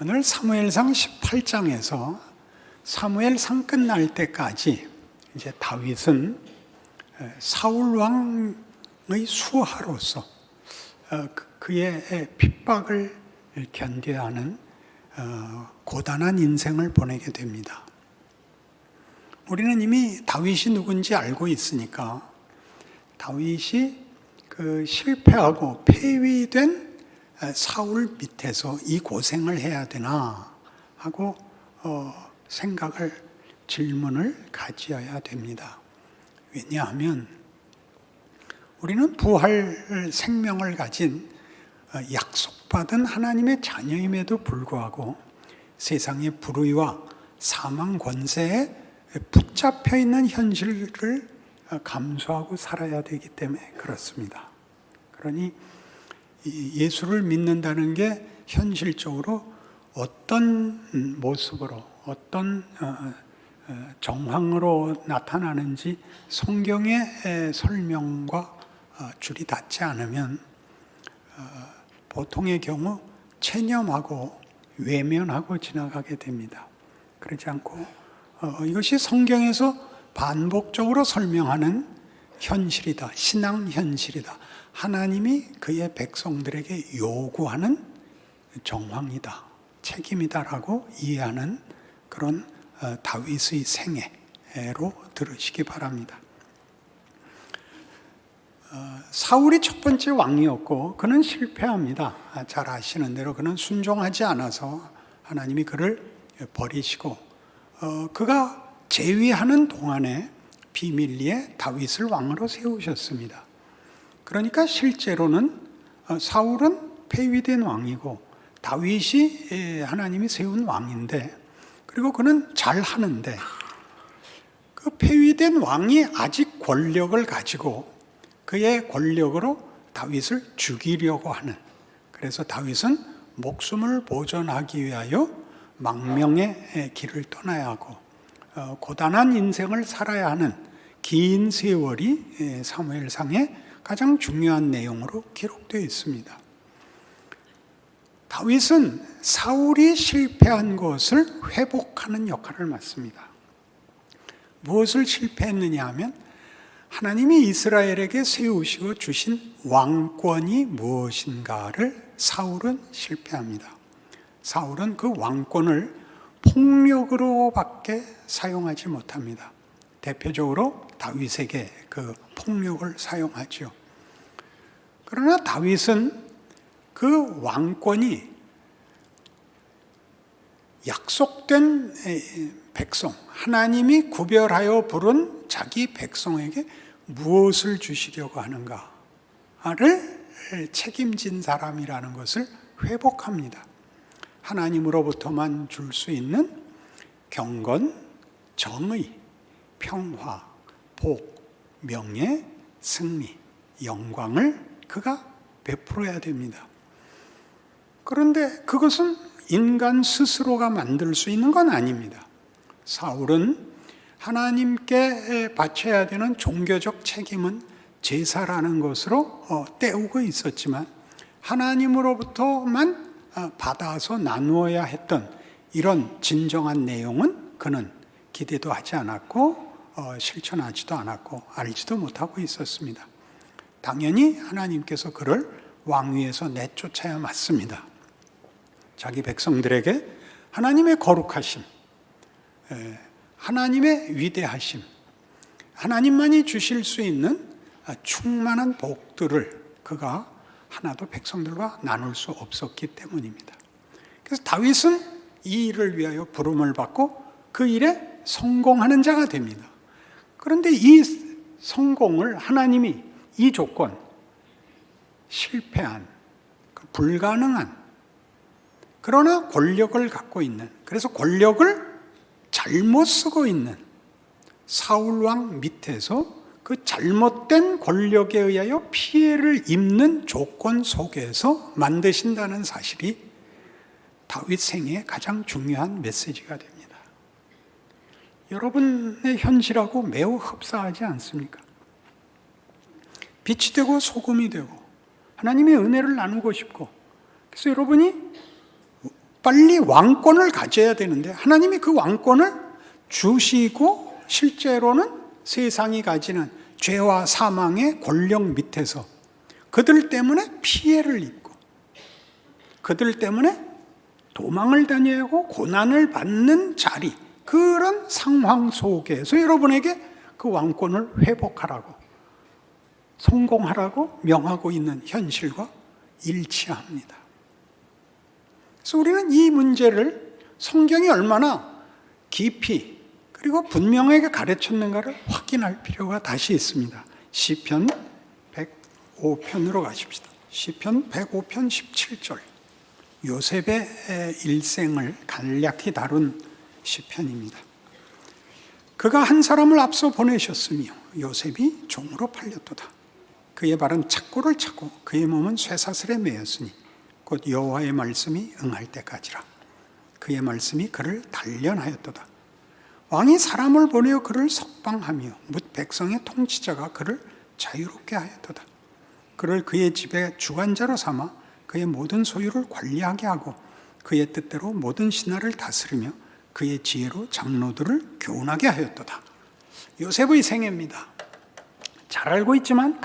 오늘 사무엘상 18장에서 사무엘상 끝날 때까지 이제 다윗은 사울 왕의 수하로서 그의 핍박을 견뎌야 하는 고단한 인생을 보내게 됩니다. 우리는 이미 다윗이 누군지 알고 있으니까 다윗이 그 실패하고 폐위된 사울 밑에서 이 고생을 해야 되나 하고 질문을 가지어야 됩니다. 왜냐하면 우리는 부활 생명을 가진 약속받은 하나님의 자녀임에도 불구하고 세상의 불의와 사망 권세에 붙잡혀 있는 현실을 감수하고 살아야 되기 때문에 그렇습니다. 그러니 예수를 믿는다는 게 현실적으로 어떤 모습으로 어떤 정황으로 나타나는지 성경의 설명과 줄이 닿지 않으면 보통의 경우 체념하고 외면하고 지나가게 됩니다. 그러지 않고 이것이 성경에서 반복적으로 설명하는 현실이다, 신앙 현실이다, 하나님이 그의 백성들에게 요구하는 정황이다, 책임이다라고 이해하는 그런 다윗의 생애로 들으시기 바랍니다. 사울이 첫 번째 왕이었고 그는 실패합니다. 잘 아시는 대로 그는 순종하지 않아서 하나님이 그를 버리시고 그가 재위하는 동안에 비밀리에 다윗을 왕으로 세우셨습니다. 그러니까 실제로는 사울은 폐위된 왕이고 다윗이 하나님이 세운 왕인데, 그리고 그는 잘하는데 그 폐위된 왕이 아직 권력을 가지고 그의 권력으로 다윗을 죽이려고 하는, 그래서 다윗은 목숨을 보존하기 위하여 망명의 길을 떠나야 하고 고단한 인생을 살아야 하는 긴 세월이 사무엘상에 가장 중요한 내용으로 기록되어 있습니다. 다윗은 사울이 실패한 것을 회복하는 역할을 맡습니다. 무엇을 실패했느냐 하면 하나님이 이스라엘에게 세우시고 주신 왕권이 무엇인가를 사울은 실패합니다. 사울은 그 왕권을 폭력으로밖에 사용하지 못합니다. 대표적으로 다윗에게 그 폭력을 사용하죠. 그러나 다윗은 그 왕권이 약속된 백성, 하나님이 구별하여 부른 자기 백성에게 무엇을 주시려고 하는가를 책임진 사람이라는 것을 회복합니다. 하나님으로부터만 줄 수 있는 경건, 정의, 평화, 복, 명예, 승리, 영광을 그가 베풀어야 됩니다. 그런데 그것은 인간 스스로가 만들 수 있는 건 아닙니다. 사울은 하나님께 바쳐야 되는 종교적 책임은 제사라는 것으로 때우고 있었지만 하나님으로부터만 받아서 나누어야 했던 이런 진정한 내용은 그는 기대도 하지 않았고 실천하지도 않았고 알지도 못하고 있었습니다. 당연히 하나님께서 그를 왕위에서 내쫓아야 맞습니다. 자기 백성들에게 하나님의 거룩하심, 하나님의 위대하심, 하나님만이 주실 수 있는 충만한 복들을 그가 하나도 백성들과 나눌 수 없었기 때문입니다. 그래서 다윗은 이 일을 위하여 부름을 받고 그 일에 성공하는 자가 됩니다. 그런데 이 성공을 하나님이 이 조건, 실패한, 불가능한, 그러나 권력을 갖고 있는, 그래서 권력을 잘못 쓰고 있는 사울왕 밑에서 그 잘못된 권력에 의하여 피해를 입는 조건 속에서 만드신다는 사실이 다윗 생애의 가장 중요한 메시지가 됩니다. 여러분의 현실하고 매우 흡사하지 않습니까? 빛이 되고 소금이 되고 하나님의 은혜를 나누고 싶고, 그래서 여러분이 빨리 왕권을 가져야 되는데 하나님이 그 왕권을 주시고 실제로는 세상이 가지는 죄와 사망의 권력 밑에서 그들 때문에 피해를 입고 그들 때문에 도망을 다녀야 하고 고난을 받는 자리, 그런 상황 속에서 여러분에게 그 왕권을 회복하라고, 성공하라고 명하고 있는 현실과 일치합니다. 그래서 우리는 이 문제를 성경이 얼마나 깊이 그리고 분명하게 가르쳤는가를 확인할 필요가 다시 있습니다. 시편 105편으로 가십시다. 시편 105편 17절. 요셉의 일생을 간략히 다룬 시편입니다. 그가 한 사람을 앞서 보내셨으며 요셉이 종으로 팔렸도다. 그의 발은 착고를 차고 그의 몸은 쇠사슬에 매였으니 곧 여호와의 말씀이 응할 때까지라. 그의 말씀이 그를 단련하였도다. 왕이 사람을 보내어 그를 석방하며 뭇 백성의 통치자가 그를 자유롭게 하였도다. 그를 그의 집에 주관자로 삼아 그의 모든 소유를 관리하게 하고 그의 뜻대로 모든 신하를 다스리며 그의 지혜로 장로들을 교훈하게 하였도다. 요셉의 생애입니다. 잘 알고 있지만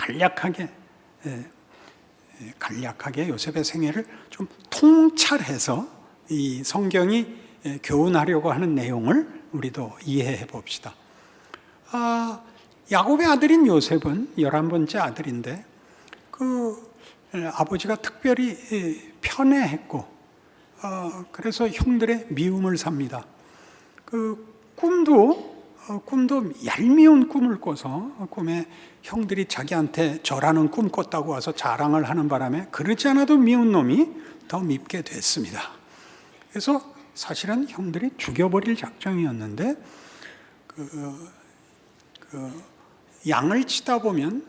간략하게 요셉의 생애를 좀 통찰해서 이 성경이 교훈하려고 하는 내용을 우리도 이해해 봅시다. 야곱의 아들인 요셉은 11번째 아들인데 그 아버지가 특별히 편애했고 그래서 형들의 미움을 삽니다. 그 꿈도 얄미운 꿈을 꿔서 꿈에 형들이 자기한테 절하는 꿈 꿨다고 와서 자랑을 하는 바람에 그러지 않아도 미운 놈이 더 밉게 됐습니다. 그래서 사실은 형들이 죽여버릴 작정이었는데 양을 치다 보면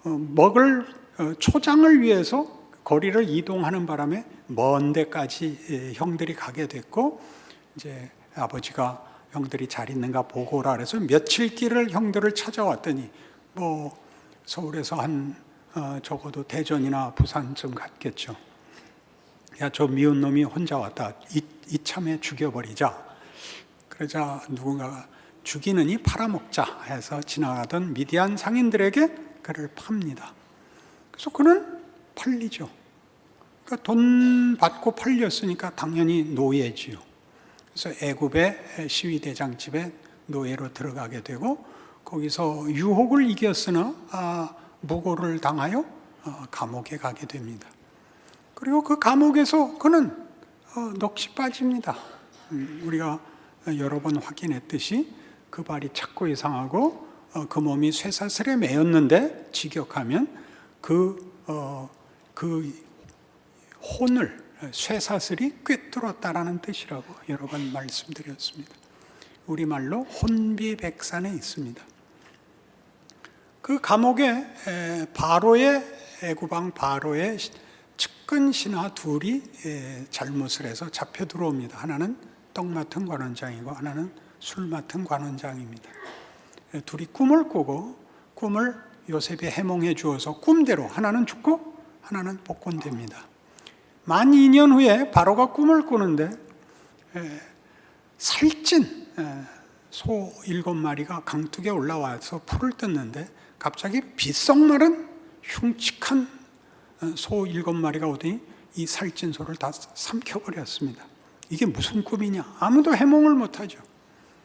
먹을 초장을 위해서 거리를 이동하는 바람에 먼 데까지 형들이 가게 됐고 이제 아버지가 형들이 잘 있는가 보고 오라 그래서 며칠 길을 형들을 찾아왔더니 뭐 서울에서 한 적어도 대전이나 부산쯤 갔겠죠. 야, 저 미운 놈이 혼자 왔다. 이참에 죽여버리자. 그러자 누군가가 죽이느니 팔아먹자 해서 지나가던 미디안 상인들에게 그를 팝니다. 그래서 그는 팔리죠. 그러니까 돈 받고 팔렸으니까 당연히 노예지요. 그래서 애굽의 시위대장 집에 노예로 들어가게 되고 거기서 유혹을 이겼으나 무고를 당하여 감옥에 가게 됩니다. 그리고 그 감옥에서 그는 넋이 빠집니다. 우리가 여러 번 확인했듯이 그 발이 착고에 상하고 그 몸이 쇠사슬에 매였는데 직역하면 그 혼을 쇠사슬이 꿰뚫었다라는 뜻이라고 여러 번 말씀드렸습니다. 우리말로 혼비백산에 있습니다. 그 감옥에 애굽왕 바로의 측근 신하 둘이 잘못을 해서 잡혀 들어옵니다. 하나는 떡 맡은 관원장이고 하나는 술 맡은 관원장입니다. 둘이 꿈을 꾸고 꿈을 요셉이 해몽해 주어서 꿈대로 하나는 죽고 하나는 복권됩니다. 만 2년 후에 바로가 꿈을 꾸는데 살찐 소 7마리가 강둑에 올라와서 풀을 뜯는데 갑자기 빗속마른 흉측한 소 7마리가 오더니 이 살찐 소를 다 삼켜버렸습니다. 이게 무슨 꿈이냐? 아무도 해몽을 못하죠.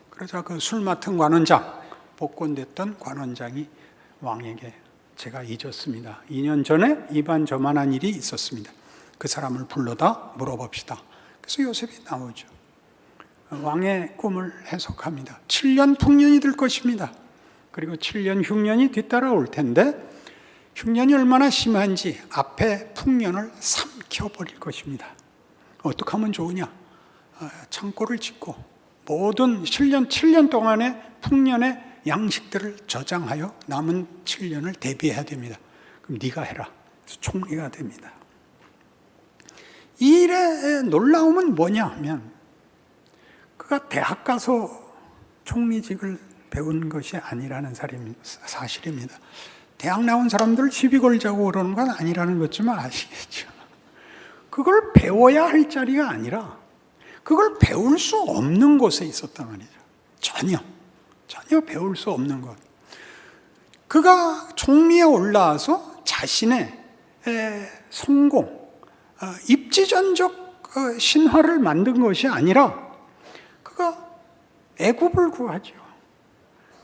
그러자 그 술 맡은 관원장, 복권됐던 관원장이 왕에게 제가 잊었습니다. 2년 전에 이반저만한 일이 있었습니다. 그 사람을 불러다 물어봅시다. 그래서 요셉이 나오죠. 왕의 꿈을 해석합니다. 7년 풍년이 들 것입니다. 그리고 7년 흉년이 뒤따라올 텐데 흉년이 얼마나 심한지 앞에 풍년을 삼켜버릴 것입니다. 어떻게 하면 좋으냐? 창고를 짓고 모든 7년 동안의 풍년의 양식들을 저장하여 남은 7년을 대비해야 됩니다. 그럼 네가 해라. 그래서 총리가 됩니다. 이 일의 놀라움은 뭐냐 하면 그가 대학 가서 총리직을 배운 것이 아니라는 사실입니다. 대학 나온 사람들 시비 걸자고 그러는 건 아니라는 것 좀 아시겠죠. 그걸 배워야 할 자리가 아니라 그걸 배울 수 없는 곳에 있었단 말이죠. 전혀 배울 수 없는 것. 그가 총리에 올라와서 자신의 성공, 입지전적 신화를 만든 것이 아니라 그가 애굽을 구하죠.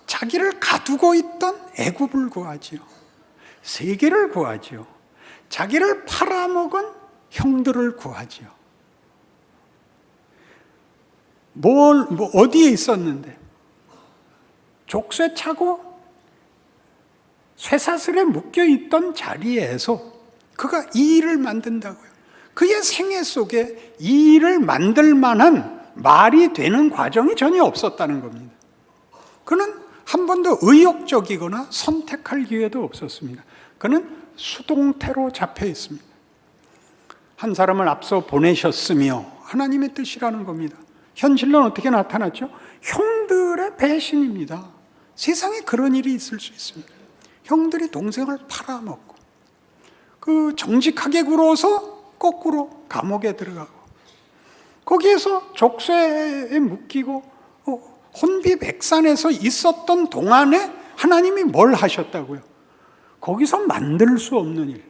자기를 가두고 있던 애굽을 구하지요. 세계를 구하지요. 자기를 팔아먹은 형들을 구하지요. 어디에 있었는데? 족쇄 차고 쇠사슬에 묶여 있던 자리에서 그가 이 일을 만든다고요. 그의 생애 속에 이 일을 만들 만한 말이 되는 과정이 전혀 없었다는 겁니다. 그는 한 번도 의욕적이거나 선택할 기회도 없었습니다. 그는 수동태로 잡혀 있습니다. 한 사람을 앞서 보내셨으며 하나님의 뜻이라는 겁니다. 현실로는 어떻게 나타났죠? 형들의 배신입니다. 세상에 그런 일이 있을 수 있습니다. 형들이 동생을 팔아먹고 그 정직하게 굴어서 거꾸로 감옥에 들어가고 거기에서 족쇄에 묶이고 혼비백산에서 있었던 동안에 하나님이 뭘 하셨다고요? 거기서 만들 수 없는 일,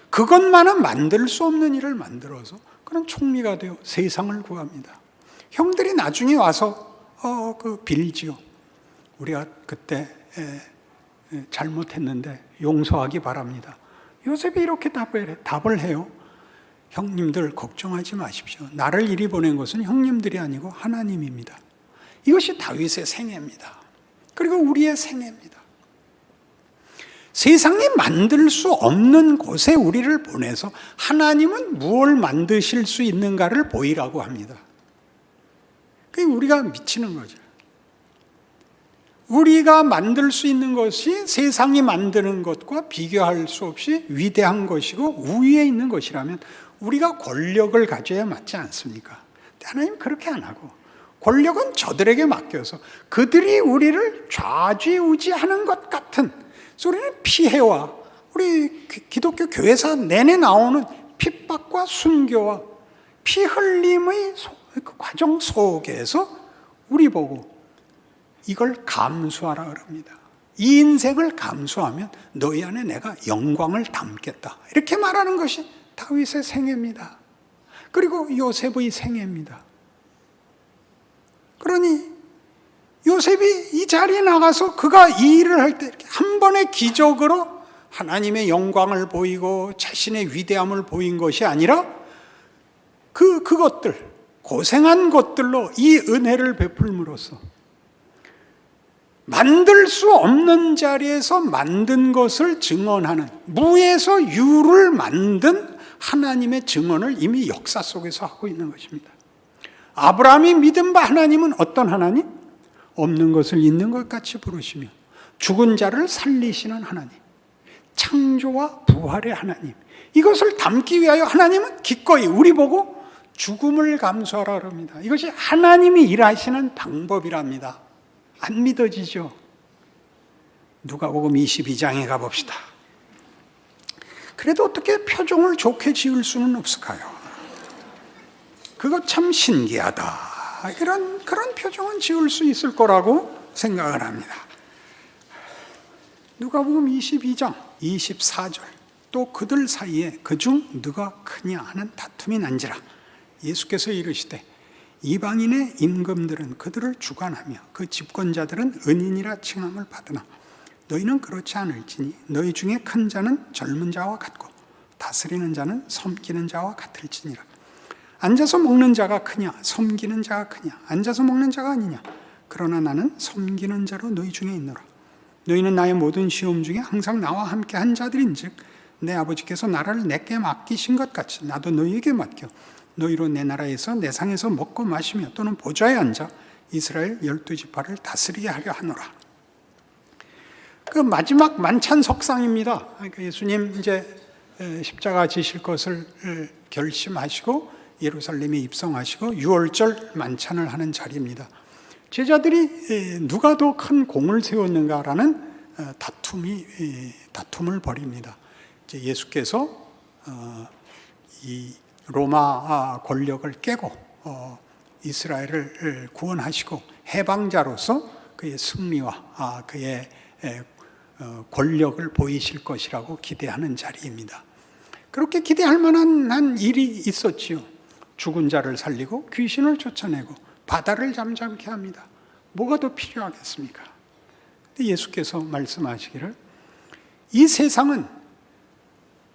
그것만은 만들 수 없는 일을 만들어서 그는 총리가 되어 세상을 구합니다. 형들이 나중에 와서 빌지요. 우리가 그때 잘못했는데 용서하기 바랍니다. 요셉이 이렇게 답을 해요. 형님들 걱정하지 마십시오. 나를 이리 보낸 것은 형님들이 아니고 하나님입니다. 이것이 다윗의 생애입니다. 그리고 우리의 생애입니다. 세상이 만들 수 없는 곳에 우리를 보내서 하나님은 무엇을 만드실 수 있는가를 보이라고 합니다. 그게 우리가 미치는 거죠. 우리가 만들 수 있는 것이 세상이 만드는 것과 비교할 수 없이 위대한 것이고 우위에 있는 것이라면 우리가 권력을 가져야 맞지 않습니까? 하나님 그렇게 안 하고 권력은 저들에게 맡겨서 그들이 우리를 좌지우지하는 것 같은 소리는 피해와 우리 기독교 교회사 내내 나오는 핍박과 순교와 피 흘림의 그 과정 속에서 우리 보고 이걸 감수하라 그럽니다. 이 인생을 감수하면 너희 안에 내가 영광을 담겠다. 이렇게 말하는 것이 다윗의 생애입니다. 그리고 요셉의 생애입니다. 그러니 요셉이 이 자리에 나가서 그가 이 일을 할 때 한 번의 기적으로 하나님의 영광을 보이고 자신의 위대함을 보인 것이 아니라 그것들, 고생한 것들로 이 은혜를 베풀므로써 만들 수 없는 자리에서 만든 것을 증언하는, 무에서 유를 만든 하나님의 증언을 이미 역사 속에서 하고 있는 것입니다. 아브라함이 믿은 바 하나님은 어떤 하나님? 없는 것을 있는 것 같이 부르시며 죽은 자를 살리시는 하나님, 창조와 부활의 하나님, 이것을 담기 위하여 하나님은 기꺼이 우리 보고 죽음을 감수하라 합니다. 이것이 하나님이 일하시는 방법이랍니다. 안 믿어지죠? 누가복음 22장에 가봅시다. 그래도 어떻게 표정을 좋게 지을 수는 없을까요? 그거 참 신기하다. 그런 표정은 지을 수 있을 거라고 생각을 합니다. 누가복음 22장 24절 또 그들 사이에 그중 누가 크냐 하는 다툼이 난지라. 예수께서 이르시되 이방인의 임금들은 그들을 주관하며 그 집권자들은 은인이라 칭함을 받으나 너희는 그렇지 않을지니 너희 중에 큰 자는 젊은 자와 같고 다스리는 자는 섬기는 자와 같을지니라. 앉아서 먹는 자가 크냐 섬기는 자가 크냐? 앉아서 먹는 자가 아니냐? 그러나 나는 섬기는 자로 너희 중에 있노라. 너희는 나의 모든 시험 중에 항상 나와 함께 한 자들인즉 내 아버지께서 나라를 내게 맡기신 것 같이 나도 너희에게 맡겨 너희로 내 나라에서 내 상에서 먹고 마시며 또는 보좌에 앉아 이스라엘 12지파를 다스리게 하려 하노라. 그 마지막 만찬 석상입니다. 그러니까 예수님 이제 십자가 지실 것을 결심하시고 예루살렘에 입성하시고 유월절 만찬을 하는 자리입니다. 제자들이 누가 더 큰 공을 세웠는가라는 다툼을 벌입니다. 이제 예수께서 이 로마 권력을 깨고 이스라엘을 구원하시고 해방자로서 그의 승리와 그의 권력을 보이실 것이라고 기대하는 자리입니다. 그렇게 기대할 만한 일이 있었지요. 죽은 자를 살리고 귀신을 쫓아내고 바다를 잠잠케 합니다. 뭐가 더 필요하겠습니까? 근데 예수께서 말씀하시기를 이 세상은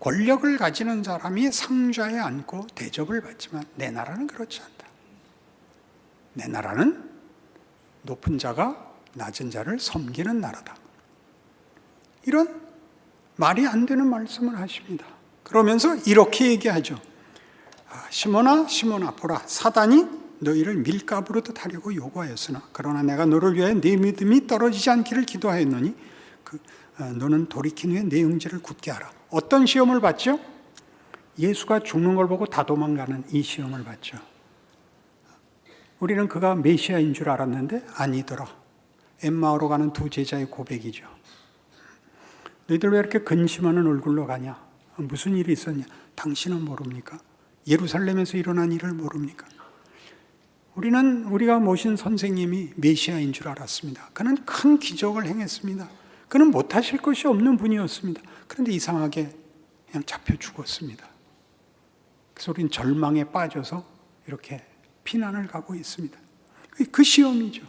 권력을 가지는 사람이 상좌에 앉고 대접을 받지만 내 나라는 그렇지 않다. 내 나라는 높은 자가 낮은 자를 섬기는 나라다. 이런 말이 안 되는 말씀을 하십니다. 그러면서 이렇게 얘기하죠. 시몬아 시몬아 보라, 사단이 너희를 밀가부르듯 하려고 요구하였으나 그러나 내가 너를 위하여 네 믿음이 떨어지지 않기를 기도하였노니 너는 돌이킨 후에 내 영지를 굳게 하라. 어떤 시험을 받죠? 예수가 죽는 걸 보고 다 도망가는 이 시험을 받죠. 우리는 그가 메시아인 줄 알았는데 아니더라. 엠마오로 가는 두 제자의 고백이죠. 너희들 왜 이렇게 근심하는 얼굴로 가냐? 무슨 일이 있었냐? 당신은 모릅니까? 예루살렘에서 일어난 일을 모릅니까? 우리가 모신 선생님이 메시아인 줄 알았습니다. 그는 큰 기적을 행했습니다. 그는 못하실 것이 없는 분이었습니다. 그런데 이상하게 그냥 잡혀 죽었습니다. 그래서 우리는 절망에 빠져서 이렇게 피난을 가고 있습니다. 그 시험이죠.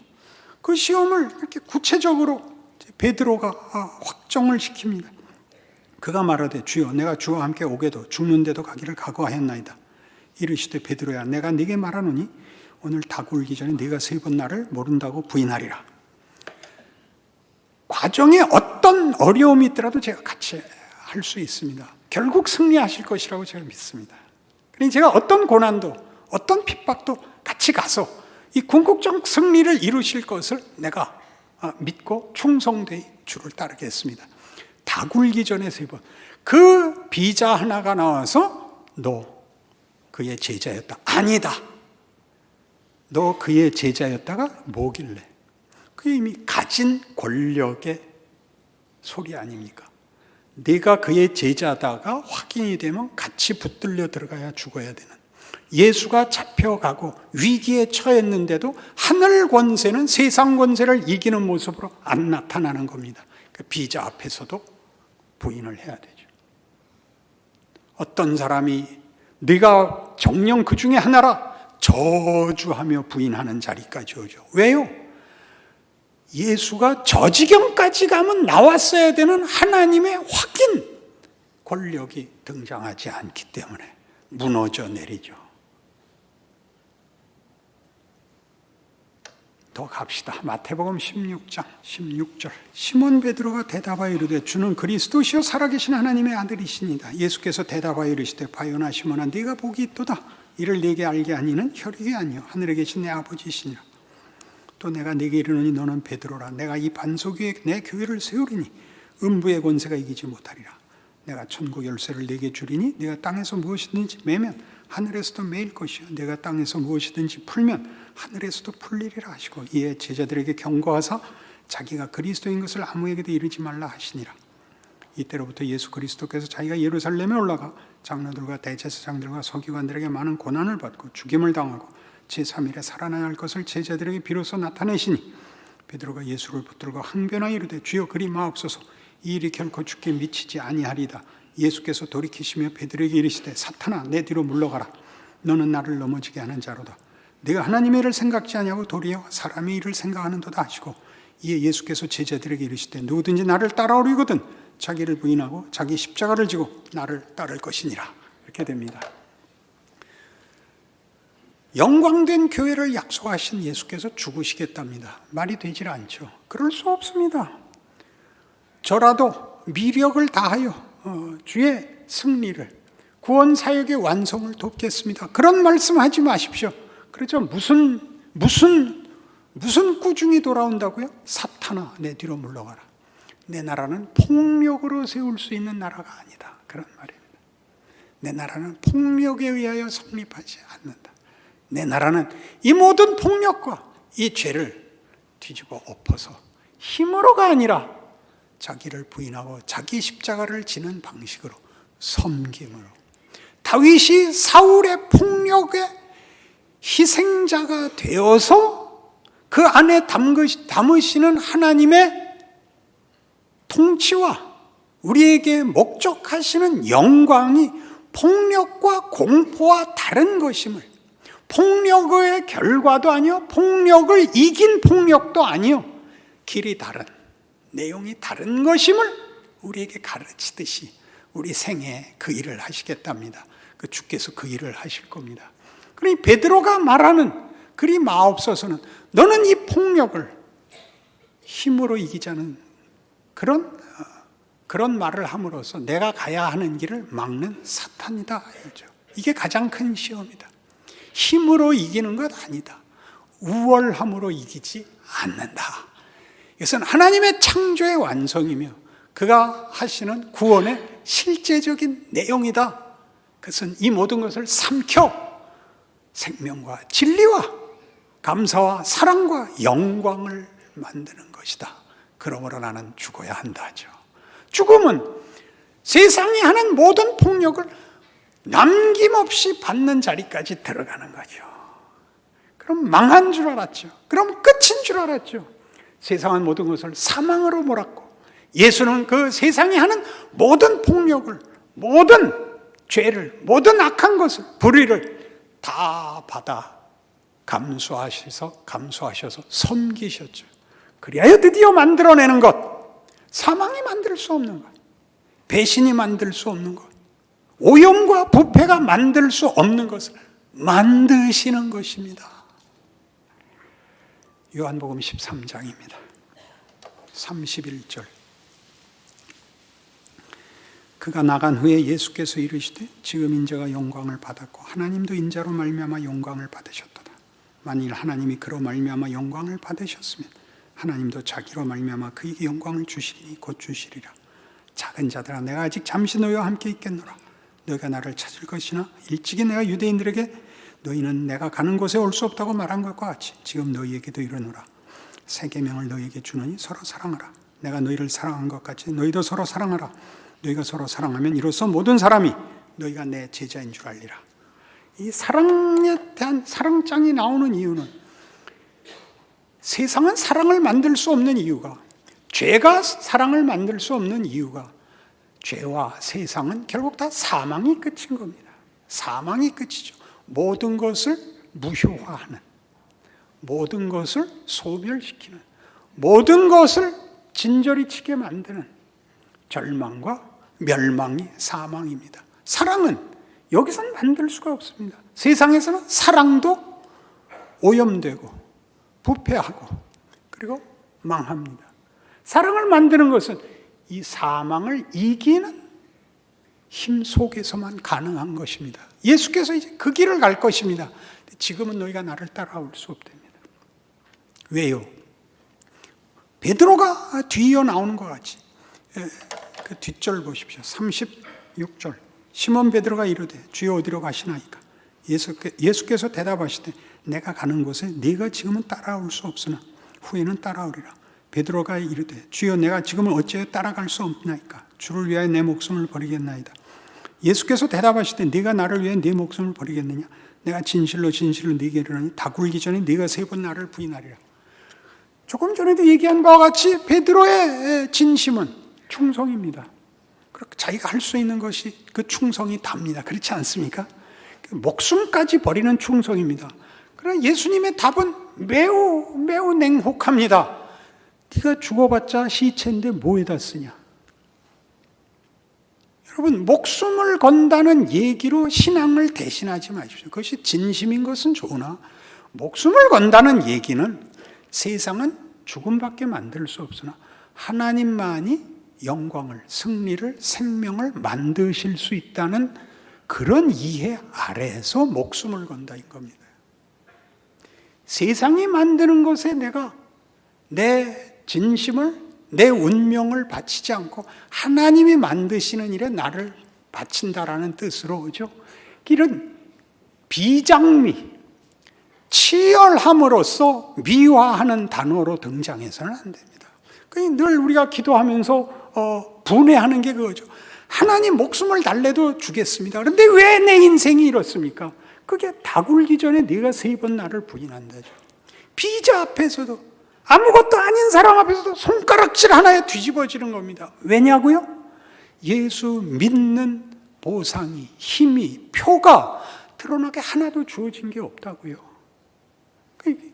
그 시험을 이렇게 구체적으로 베드로가 확정을 시킵니다. 그가 말하되 주여 내가 주와 함께 오게도 죽는데도 가기를 각오하였나이다. 이르시되 베드로야 내가 네게 말하노니 오늘 닭 울기 전에 네가 3번 나를 모른다고 부인하리라. 과정에 어떤 어려움이 있더라도 제가 같이 할 수 있습니다. 결국 승리하실 것이라고 제가 믿습니다. 그러니 제가 어떤 고난도 어떤 핍박도 같이 가서 이 궁극적 승리를 이루실 것을 내가 믿고 충성되이 주를 따르겠습니다. 닭 울기 전에 3번. 그 비자 하나가 나와서 너 그의 제자였다. 아니다. 너 그의 제자였다가 뭐길래? 그게 이미 가진 권력의 소리 아닙니까? 네가 그의 제자다가 확인이 되면 같이 붙들려 들어가야 죽어야 되는, 예수가 잡혀가고 위기에 처했는데도 하늘 권세는 세상 권세를 이기는 모습으로 안 나타나는 겁니다. 그 비자 앞에서도 부인을 해야 되죠. 어떤 사람이 네가 정령 그 중에 하나라 저주하며 부인하는 자리까지 오죠. 왜요? 예수가 저 지경까지 가면 나왔어야 되는 하나님의 확인, 권력이 등장하지 않기 때문에 무너져 내리죠. 더 갑시다. 마태복음 16장 16절. 시몬 베드로가 대답하여 이르되 주는 그리스도시요 살아계신 하나님의 아들이시니이다. 예수께서 대답하여 이르시되 바요나 시몬아 네가 복이 있도다. 이를 네게 알게 하니는 혈육이 아니요 하늘에 계신 내 아버지시니라. 또 내가 네게 이르노니 너는 베드로라. 내가 이 반석 위에 내 교회를 세우리니 음부의 권세가 이기지 못하리라. 내가 천국 열쇠를 네게 주리니 네가 땅에서 무엇이든지 매면 하늘에서도 매일 것이요 내가 땅에서 무엇이든지 풀면 하늘에서도 풀리리라 하시고 이에 제자들에게 경고하사 자기가 그리스도인 것을 아무에게도 이르지 말라 하시니라. 이때로부터 예수 그리스도께서 자기가 예루살렘에 올라가 장로들과 대제사장들과 서기관들에게 많은 고난을 받고 죽임을 당하고 제3일에 살아나야 할 것을 제자들에게 비로소 나타내시니 베드로가 예수를 붙들고 항변하여 이르되 주여 그리 마옵소서 이 일이 결코 죽게 미치지 아니하리다. 예수께서 돌이키시며 베드로에게 이르시되 사탄아 내 뒤로 물러가라. 너는 나를 넘어지게 하는 자로다. 네가 하나님의 일을 생각지 아니하고 도리어 사람의 일을 생각하는도다 하시고 이에 예수께서 제자들에게 이르시되 누구든지 나를 따라오려거든 자기를 부인하고 자기 십자가를 지고 나를 따를 것이니라. 이렇게 됩니다. 영광된 교회를 약속하신 예수께서 죽으시겠답니다. 말이 되질 않죠. 그럴 수 없습니다. 저라도 미력을 다하여 주의 승리를, 구원 사역의 완성을 돕겠습니다. 그런 말씀하지 마십시오. 그렇죠. 무슨 꾸중이 돌아온다고요? 사탄아 내 뒤로 물러가라. 내 나라는 폭력으로 세울 수 있는 나라가 아니다. 그런 말입니다. 내 나라는 폭력에 의하여 성립하지 않는다. 내 나라는 이 모든 폭력과 이 죄를 뒤집어 엎어서 힘으로가 아니라 자기를 부인하고 자기 십자가를 지는 방식으로, 섬김으로, 다윗이 사울의 폭력의 희생자가 되어서 그 안에 담으시는 하나님의 통치와 우리에게 목적하시는 영광이 폭력과 공포와 다른 것임을, 폭력의 결과도 아니요, 폭력을 이긴 폭력도 아니요, 길이 다른, 내용이 다른 것임을 우리에게 가르치듯이 우리 생에 그 일을 하시겠답니다. 그 주께서 그 일을 하실 겁니다. 그러니 베드로가 말하는 그리 마옵소서는 너는 이 폭력을 힘으로 이기자는 그런 말을 함으로써 내가 가야 하는 길을 막는 사탄이다. 이게 가장 큰 시험이다. 힘으로 이기는 것 아니다. 우월함으로 이기지 않는다. 이것은 하나님의 창조의 완성이며 그가 하시는 구원의 실제적인 내용이다. 그것은 이 모든 것을 삼켜 생명과 진리와 감사와 사랑과 영광을 만드는 것이다. 그러므로 나는 죽어야 한다 하죠. 죽음은 세상이 하는 모든 폭력을 남김없이 받는 자리까지 들어가는 거죠. 그럼 망한 줄 알았죠. 그럼 끝인 줄 알았죠. 세상은 모든 것을 사망으로 몰았고 예수는 그 세상이 하는 모든 폭력을, 모든 죄를, 모든 악한 것을, 불의를 다 받아 감수하셔서 섬기셨죠. 그리하여 드디어 만들어내는 것, 사망이 만들 수 없는 것, 배신이 만들 수 없는 것, 오염과 부패가 만들 수 없는 것을 만드시는 것입니다. 요한복음 13장입니다. 31절. 그가 나간 후에 예수께서 이르시되 지금 인자가 영광을 받았고 하나님도 인자로 말미암아 영광을 받으셨도다. 만일 하나님이 그로 말미암아 영광을 받으셨으면 하나님도 자기로 말미암아 그에게 영광을 주시리니 곧 주시리라. 작은 자들아 내가 아직 잠시 너희와 함께 있겠노라. 너희가 나를 찾을 것이나 일찍이 내가 유대인들에게 너희는 내가 가는 곳에 올 수 없다고 말한 것과 같이 지금 너희에게도 이르노라. 새 계명을 너희에게 주노니 서로 사랑하라. 내가 너희를 사랑한 것 같이 너희도 서로 사랑하라. 너희가 서로 사랑하면 이로써 모든 사람이 너희가 내 제자인 줄 알리라. 이 사랑에 대한 사랑장이 나오는 이유는 세상은 사랑을 만들 수 없는 이유가, 죄가 사랑을 만들 수 없는 이유가, 죄와 세상은 결국 다 사망이 끝인 겁니다. 사망이 끝이죠. 모든 것을 무효화하는, 모든 것을 소멸시키는, 모든 것을 진저리 치게 만드는 절망과 멸망이 사망입니다. 사랑은 여기서는 만들 수가 없습니다. 세상에서는 사랑도 오염되고 부패하고 그리고 망합니다. 사랑을 만드는 것은 이 사망을 이기는 힘 속에서만 가능한 것입니다. 예수께서 이제 그 길을 갈 것입니다. 지금은 너희가 나를 따라올 수 없답니다. 왜요? 베드로가 뒤이어 나오는 것 같이 그 뒷절 보십시오. 36절. 시몬 베드로가 이르되 주여 어디로 가시나이까? 예수께서 대답하시되 내가 가는 곳에 네가 지금은 따라올 수 없으나 후에는 따라오리라. 베드로가 이르되 주여 내가 지금은 어찌하여 따라갈 수 없나이까? 주를 위하여 내 목숨을 버리겠나이다. 예수께서 대답하시되 네가 나를 위해 네 목숨을 버리겠느냐? 내가 진실로 진실로 네게 이르노니 다 굴기 전에 네가 3번 나를 부인하리라. 조금 전에도 얘기한 바와 같이 베드로의 진심은 충성입니다. 그렇게 자기가 할 수 있는 것이 그 충성이 답니다. 그렇지 않습니까? 목숨까지 버리는 충성입니다. 그러나 예수님의 답은 매우 매우 냉혹합니다. 네가 죽어봤자 시체인데 뭐에다 쓰냐? 여러분, 목숨을 건다는 얘기로 신앙을 대신하지 마십시오. 그것이 진심인 것은 좋으나 목숨을 건다는 얘기는 세상은 죽음밖에 만들 수 없으나 하나님만이 영광을, 승리를, 생명을 만드실 수 있다는 그런 이해 아래에서 목숨을 건다인 겁니다. 세상이 만드는 것에 내가 내 진심을, 내 운명을 바치지 않고 하나님이 만드시는 일에 나를 바친다라는 뜻으로, 그죠? 이런 비장미, 치열함으로써 미화하는 단어로 등장해서는 안 됩니다. 늘 우리가 기도하면서 분해하는 게 그거죠. 하나님 목숨을 달래도 주겠습니다. 그런데 왜 내 인생이 이렇습니까? 그게 다 굴기 전에 네가 3번 나를 부인한다죠. 비자 앞에서도, 아무것도 아닌 사람 앞에서도 손가락질 하나에 뒤집어지는 겁니다. 왜냐고요? 예수 믿는 보상이, 힘이, 표가 드러나게 하나도 주어진 게 없다고요.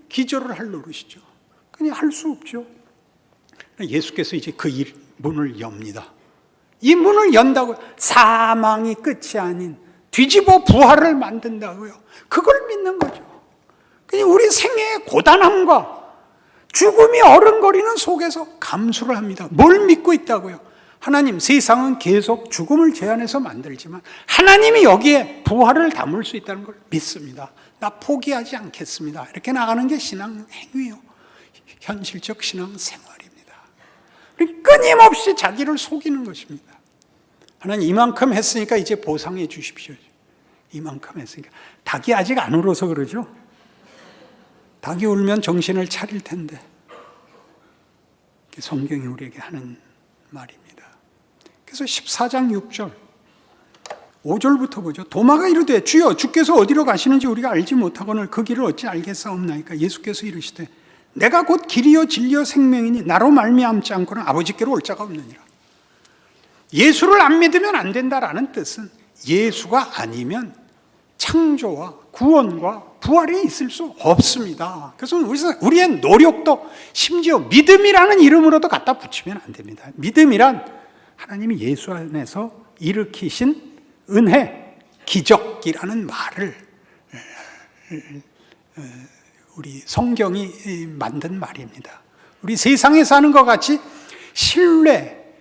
기절을 할 노릇이죠. 그냥 할 수 없죠. 예수께서 이제 그 문을 엽니다. 이 문을 연다고 사망이 끝이 아닌 뒤집어 부활을 만든다고요. 그걸 믿는 거죠. 그냥 우리 생애의 고단함과 죽음이 어른거리는 속에서 감수를 합니다. 뭘 믿고 있다고요? 하나님, 세상은 계속 죽음을 제한해서 만들지만 하나님이 여기에 부활을 담을 수 있다는 걸 믿습니다. 나 포기하지 않겠습니다. 이렇게 나가는 게 신앙 행위요. 현실적 신앙 생활입니다. 끊임없이 자기를 속이는 것입니다. 하나님, 이만큼 했으니까 이제 보상해 주십시오. 이만큼 했으니까. 닭이 아직 안 울어서 그러죠? 닭이 울면 정신을 차릴 텐데. 성경이 우리에게 하는 말입니다. 그래서 14장 6절 5절부터 보죠. 도마가 이르되 주여 주께서 어디로 가시는지 우리가 알지 못하거늘 그 길을 어찌 알겠사옵나이까. 예수께서 이르시되 내가 곧 길이요 진리요 생명이니 나로 말미암지 않고는 아버지께로 올 자가 없느니라. 예수를 안 믿으면 안 된다라는 뜻은 예수가 아니면 창조와 구원과 부활이 있을 수 없습니다. 그래서 우리의 노력도 심지어 믿음이라는 이름으로도 갖다 붙이면 안 됩니다. 믿음이란 하나님이 예수 안에서 일으키신 은혜, 기적이라는 말을 우리 성경이 만든 말입니다. 우리 세상에 사는 것 같이 신뢰,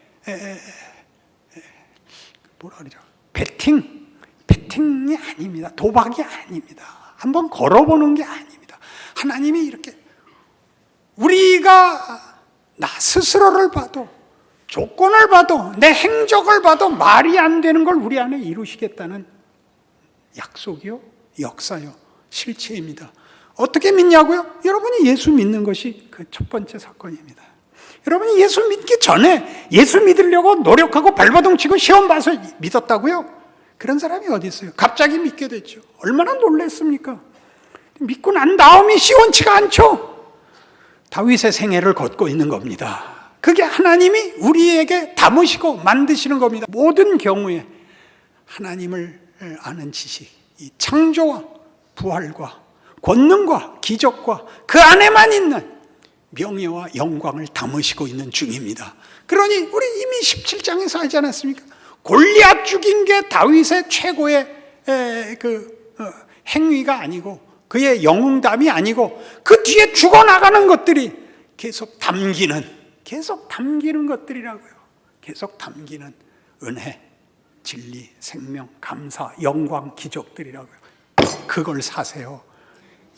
뭐라 그러죠? 배팅이 아닙니다. 도박이 아닙니다. 한번 걸어보는 게 아닙니다. 하나님이 이렇게 우리가 나 스스로를 봐도 조건을 봐도 내 행적을 봐도 말이 안 되는 걸 우리 안에 이루시겠다는 약속이요, 역사요, 실체입니다. 어떻게 믿냐고요? 여러분이 예수 믿는 것이 그 첫 번째 사건입니다. 여러분이 예수 믿기 전에 예수 믿으려고 노력하고 발버둥 치고 시험 봐서 믿었다고요? 그런 사람이 어디 있어요? 갑자기 믿게 됐죠. 얼마나 놀랐습니까? 믿고 난 다음이 시원치가 않죠. 다윗의 생애를 걷고 있는 겁니다. 그게 하나님이 우리에게 담으시고 만드시는 겁니다. 모든 경우에 하나님을 아는 지식, 이 창조와 부활과 권능과 기적과 그 안에만 있는 명예와 영광을 담으시고 있는 중입니다. 그러니 우리 이미 17장에서 하지 않았습니까? 골리앗 죽인 게 다윗의 최고의 행위가 아니고 그의 영웅담이 아니고 그 뒤에 죽어나가는 것들이 계속 담기는 것들이라고요. 계속 담기는 은혜, 진리, 생명, 감사, 영광, 기적들이라고요. 그걸 사세요.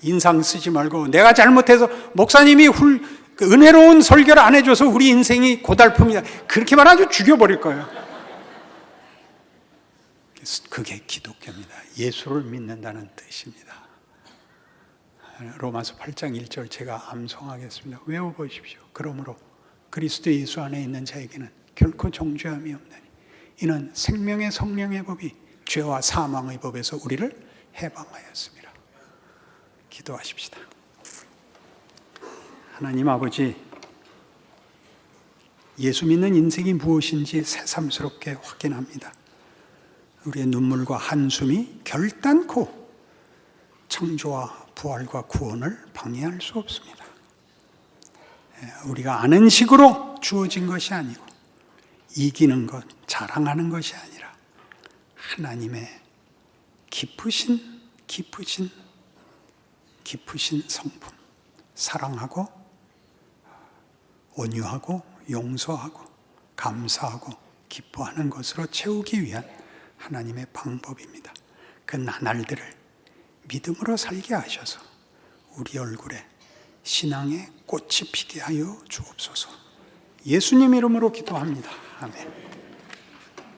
인상 쓰지 말고 내가 잘못해서 목사님이 은혜로운 설교를 안 해줘서 우리 인생이 고달픕니다. 그렇게 말하면 죽여버릴 거예요. 그게 기독교입니다. 예수를 믿는다는 뜻입니다. 로마서 8장 1절 제가 암송하겠습니다. 외워보십시오. 그러므로 그리스도 예수 안에 있는 자에게는 결코 정죄함이 없나니 이는 생명의 성령의 법이 죄와 사망의 법에서 우리를 해방하였습니다. 기도하십시다. 하나님 아버지, 예수 믿는 인생이 무엇인지 새삼스럽게 확인합니다. 우리의 눈물과 한숨이 결단코 창조와 부활과 구원을 방해할 수 없습니다. 우리가 아는 식으로 주어진 것이 아니고 이기는 것, 자랑하는 것이 아니라 하나님의 깊으신 성품, 사랑하고 온유하고 용서하고 감사하고 기뻐하는 것으로 채우기 위한 하나님의 방법입니다. 그 나날들을 믿음으로 살게 하셔서 우리 얼굴에 신앙의 꽃이 피게 하여 주옵소서. 예수님 이름으로 기도합니다. 아멘.